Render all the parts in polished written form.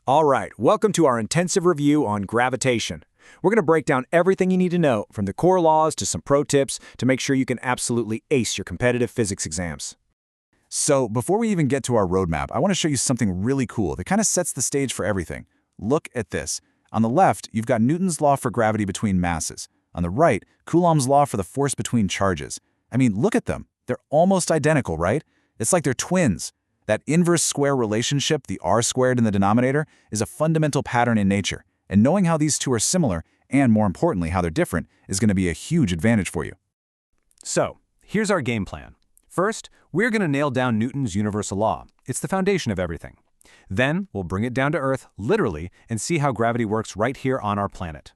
All right, welcome to our intensive review on gravitation. We're going to break down everything you need to know, from the core laws to some pro tips to make sure you can absolutely ace your competitive physics exams. So before we even get to our roadmap, I want to show you something really cool that kind of sets the stage for everything. Look at this. On the left, you've got Newton's law for gravity between masses. On the right, Coulomb's law for the force between charges. I mean, look at them. They're almost identical, right? It's like they're twins. That inverse square relationship, the r squared in the denominator, is a fundamental pattern in nature. And knowing how these two are similar, and more importantly, how they're different, is going to be a huge advantage for you. So, here's our game plan. First, we're going to nail down Newton's universal law. It's the foundation of everything. Then, we'll bring it down to Earth, literally, and see how gravity works right here on our planet.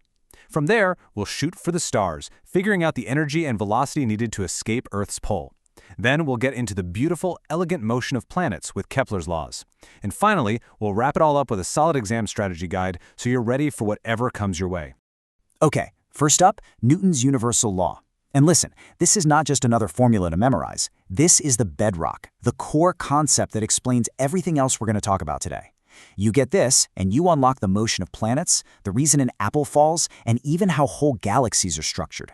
From there, we'll shoot for the stars, figuring out the energy and velocity needed to escape Earth's pull. Then we'll get into the beautiful, elegant motion of planets with Kepler's laws. And finally, we'll wrap it all up with a solid exam strategy guide so you're ready for whatever comes your way. Okay, first up, Newton's universal law. And listen, this is not just another formula to memorize. This is the bedrock, the core concept that explains everything else we're going to talk about today. You get this, and you unlock the motion of planets, the reason an apple falls, and even how whole galaxies are structured.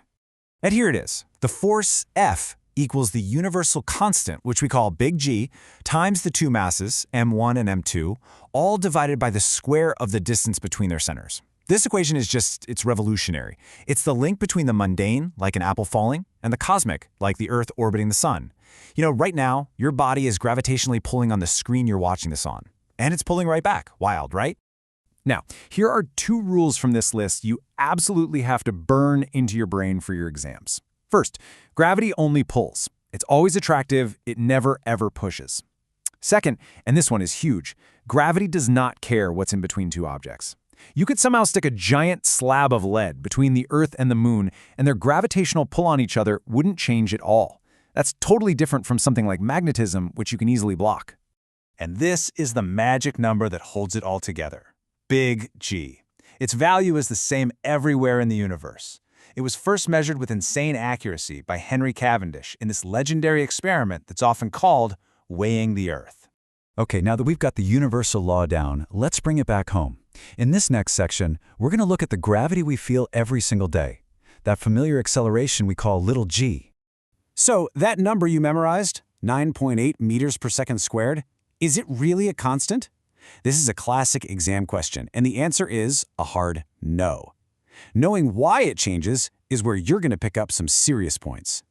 And here it is. The force F equals the universal constant, which we call big G, times the two masses, m1 and m2, all divided by the square of the distance between their centers. This equation is it's revolutionary. It's the link between the mundane, like an apple falling, and the cosmic, like the Earth orbiting the sun. You know, right now, your body is gravitationally pulling on the screen you're watching this on. And it's pulling right back. Wild, right? Now, here are two rules from this list you absolutely have to burn into your brain for your exams. First, gravity only pulls. It's always attractive, it never ever pushes. Second, and this one is huge, gravity does not care what's in between two objects. You could somehow stick a giant slab of lead between the Earth and the Moon, and their gravitational pull on each other wouldn't change at all. That's totally different from something like magnetism, which you can easily block. And this is the magic number that holds it all together. Big G. Its value is the same everywhere in the universe. It was first measured with insane accuracy by Henry Cavendish in this legendary experiment that's often called weighing the Earth. Okay, now that we've got the universal law down, let's bring it back home. In this next section, we're going to look at the gravity we feel every single day, that familiar acceleration we call little g. So, that number you memorized, 9.8 meters per second squared, is it really a constant? This is a classic exam question, and the answer is a hard no. Knowing why it changes is where you're going to pick up some serious points.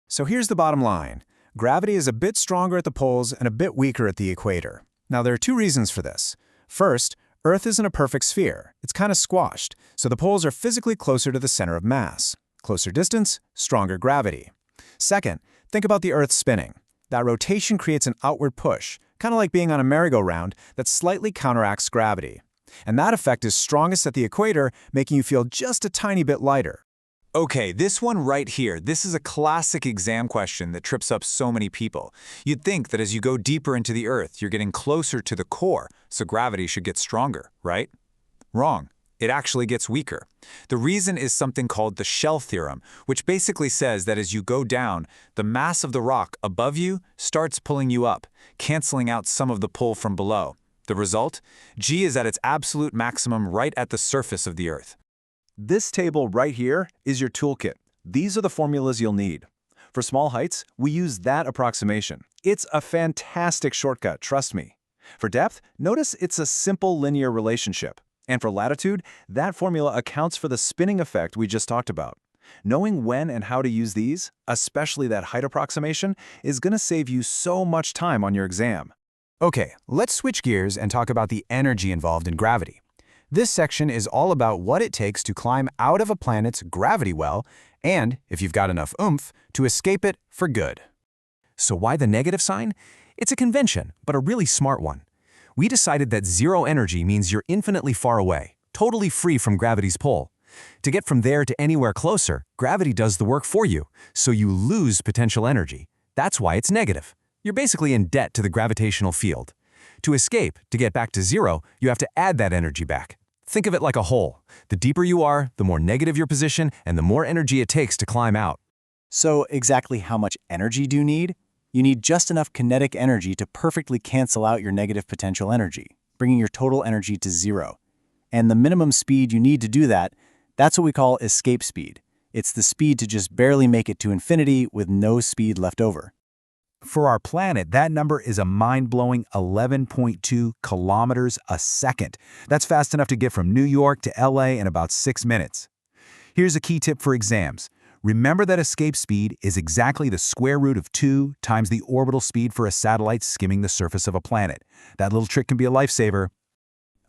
So here's the bottom line. Gravity is a bit stronger at the poles and a bit weaker at the equator. Now, there are two reasons for this. First, Earth isn't a perfect sphere. It's kind of squashed, so the poles are physically closer to the center of mass. Closer distance, stronger gravity. Second, think about the Earth spinning. That rotation creates an outward push, kind of like being on a merry-go-round that slightly counteracts gravity. And that effect is strongest at the equator, making you feel just a tiny bit lighter. Okay, this one right here, this is a classic exam question that trips up so many people. You'd think that as you go deeper into the Earth, you're getting closer to the core, so gravity should get stronger, right? Wrong. It actually gets weaker. The reason is something called the shell theorem, which basically says that as you go down, the mass of the rock above you starts pulling you up, canceling out some of the pull from below. The result? G is at its absolute maximum right at the surface of the Earth. This table right here is your toolkit. These are the formulas you'll need. For small heights, we use that approximation. It's a fantastic shortcut, trust me. For depth, notice it's a simple linear relationship. And for latitude, that formula accounts for the spinning effect we just talked about. Knowing when and how to use these, especially that height approximation, is going to save you so much time on your exam. Okay, let's switch gears and talk about the energy involved in gravity. This section is all about what it takes to climb out of a planet's gravity well and, if you've got enough oomph, to escape it for good. So why the negative sign? It's a convention, but a really smart one. We decided that zero energy means you're infinitely far away, totally free from gravity's pull. To get from there to anywhere closer, gravity does the work for you, so you lose potential energy. That's why it's negative. You're basically in debt to the gravitational field. To escape, to get back to zero, you have to add that energy back. Think of it like a hole. The deeper you are, the more negative your position, and the more energy it takes to climb out. So exactly how much energy do you need? You need just enough kinetic energy to perfectly cancel out your negative potential energy. bringing your total energy to zero. And the minimum speed you need to do that, that's what we call escape speed. It's the speed to just barely make it to infinity with no speed left over. For our planet, that number is a mind-blowing 11.2 kilometers a second. That's fast enough to get from New York to LA in about 6 minutes. Here's a key tip for exams. Remember that escape speed is exactly the square root of 2 times the orbital speed for a satellite skimming the surface of a planet. That little trick can be a lifesaver.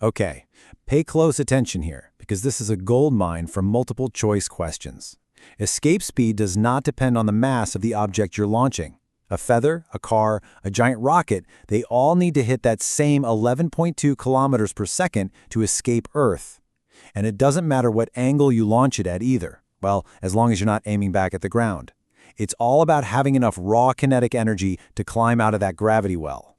Okay, pay close attention here, because this is a gold mine for multiple choice questions. Escape speed does not depend on the mass of the object you're launching. A feather, a car, a giant rocket, they all need to hit that same 11.2 kilometers per second to escape Earth. And it doesn't matter what angle you launch it at either, well, as long as you're not aiming back at the ground. It's all about having enough raw kinetic energy to climb out of that gravity well.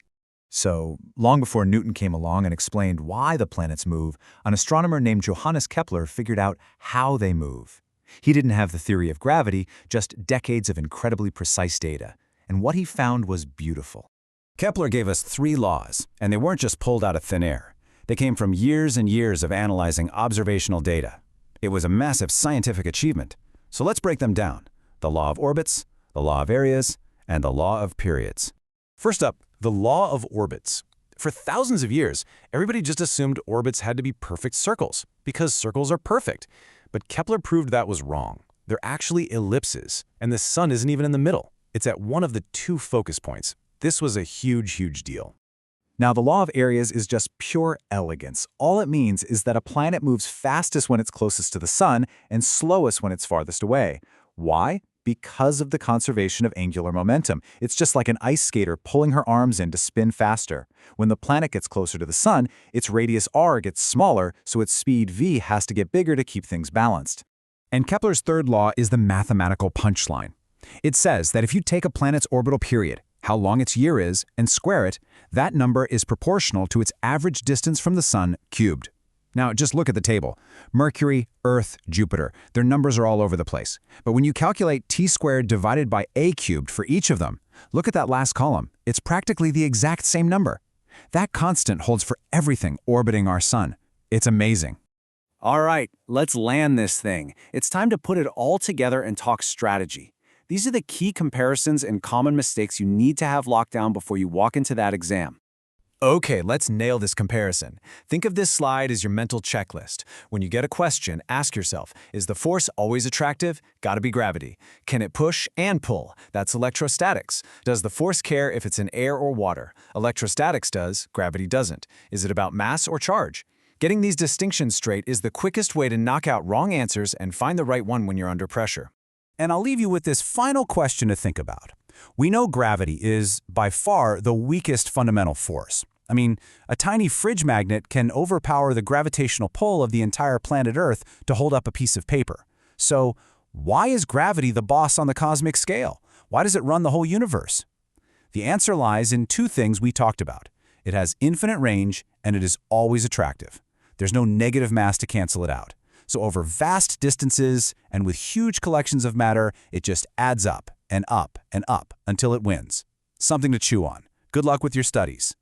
So, long before Newton came along and explained why the planets move, an astronomer named Johannes Kepler figured out how they move. He didn't have the theory of gravity, just decades of incredibly precise data. And what he found was beautiful. Kepler gave us 3 laws, and they weren't just pulled out of thin air. They came from years and years of analyzing observational data. It was a massive scientific achievement. So let's break them down. The law of orbits, the law of areas, and the law of periods. First up, the law of orbits. For thousands of years, everybody just assumed orbits had to be perfect circles, because circles are perfect. But Kepler proved that was wrong. They're actually ellipses, and the sun isn't even in the middle. It's at one of the 2 focus points. This was a huge, huge deal. Now, the law of areas is just pure elegance. All it means is that a planet moves fastest when it's closest to the sun and slowest when it's farthest away. Why? Because of the conservation of angular momentum. It's just like an ice skater pulling her arms in to spin faster. When the planet gets closer to the sun, its radius r gets smaller, so its speed v has to get bigger to keep things balanced. And Kepler's third law is the mathematical punchline. It says that if you take a planet's orbital period, how long its year is, and square it, that number is proportional to its average distance from the sun cubed. Now, just look at the table. Mercury, Earth, Jupiter, their numbers are all over the place. But when you calculate t squared divided by a cubed for each of them, look at that last column. It's practically the exact same number. That constant holds for everything orbiting our sun. It's amazing. All right, let's land this thing. It's time to put it all together and talk strategy. These are the key comparisons and common mistakes you need to have locked down before you walk into that exam. Okay, let's nail this comparison. Think of this slide as your mental checklist. When you get a question, ask yourself, is the force always attractive? Gotta be gravity. Can it push and pull? That's electrostatics. Does the force care if it's in air or water? Electrostatics does, gravity doesn't. Is it about mass or charge? Getting these distinctions straight is the quickest way to knock out wrong answers and find the right one when you're under pressure. And I'll leave you with this final question to think about. We know gravity is, by far, the weakest fundamental force. I mean, a tiny fridge magnet can overpower the gravitational pull of the entire planet Earth to hold up a piece of paper. So, why is gravity the boss on the cosmic scale? Why does it run the whole universe? The answer lies in 2 things we talked about. It has infinite range, and it is always attractive. There's no negative mass to cancel it out. So over vast distances and with huge collections of matter, it just adds up and up and up until it wins. Something to chew on. Good luck with your studies.